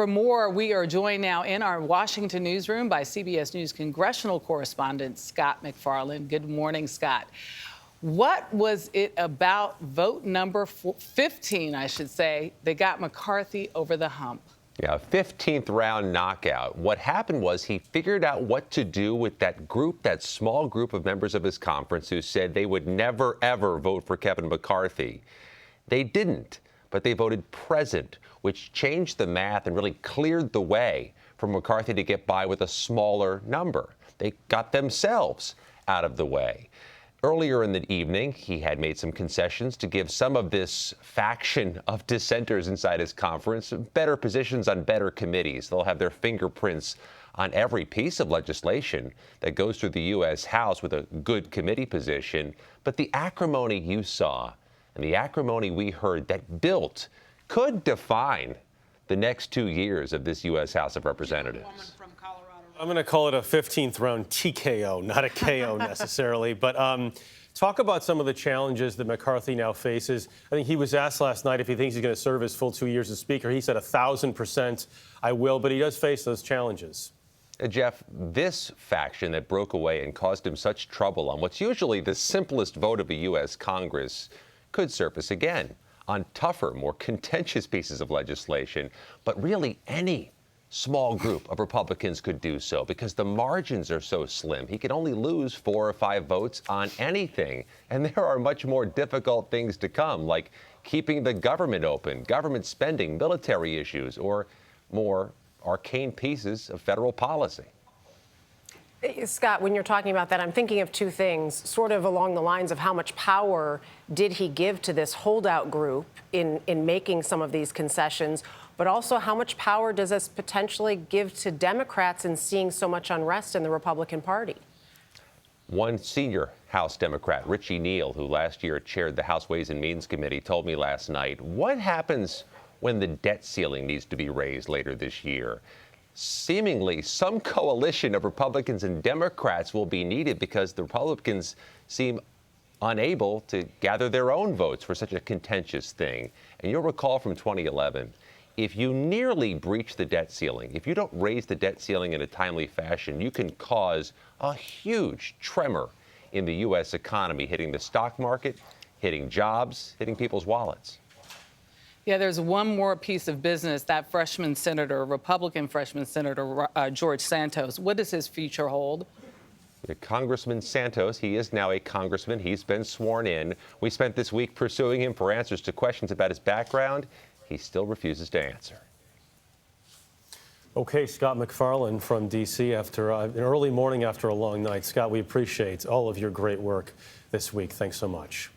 For more, we are joined now in our Washington newsroom by CBS News Congressional correspondent Scott MacFarlane. Good morning, Scott. What was it about vote number 15, I should say, that got McCarthy over the hump? Yeah, 15th round knockout. What happened was he figured out what to do with that group, that small group of members of his conference who said they would never, ever vote for Kevin McCarthy. They didn't, but they voted present, which changed the math and really cleared the way for McCarthy to get by with a smaller number. They got themselves out of the way. Earlier in the evening, he had made some concessions to give some of this faction of dissenters inside his conference better positions on better committees. They'll have their fingerprints on every piece of legislation that goes through the U.S. House with a good committee position. But the acrimony you saw and the acrimony we heard that built could define the next 2 years of this U.S. House of Representatives. I'm going to call it a 15th round TKO, not a KO necessarily. But talk about some of the challenges that McCarthy now faces. I think he was asked last night if he thinks he's going to serve his full 2 years as Speaker. He said 1,000% I will, but he does face those challenges. Jeff, this faction that broke away and caused him such trouble on what's usually the simplest vote of a U.S. Congress could surface again on tougher, more contentious pieces of legislation. But really, any small group of Republicans could do so because the margins are so slim. He could only lose 4 or 5 votes on anything. And there are much more difficult things to come, like keeping the government open, government spending, military issues, or more arcane pieces of federal policy. Scott, when you're talking about that, I'm thinking of 2 things, sort of along the lines of how much power did he give to this holdout group in making some of these concessions, but also how much power does this potentially give to Democrats in seeing so much unrest in the Republican Party? One senior House Democrat, Richie Neal, who last year chaired the House Ways and Means Committee, told me last night, what happens when the debt ceiling needs to be raised later this year? Seemingly, some coalition of Republicans and Democrats will be needed because the Republicans seem unable to gather their own votes for such a contentious thing. And you'll recall from 2011, if you nearly breach the debt ceiling, if you don't raise the debt ceiling in a timely fashion, you can cause a huge tremor in the U.S. economy, hitting the stock market, hitting jobs, hitting people's wallets. Yeah, there's one more piece of business. That freshman senator, Republican freshman senator, George Santos. What does his future hold? Congressman Santos, he is now a congressman. He's been sworn in. We spent this week pursuing him for answers to questions about his background. He still refuses to answer. Okay, Scott MacFarlane from D.C. after an early morning after a long night. Scott, we appreciate all of your great work this week. Thanks so much.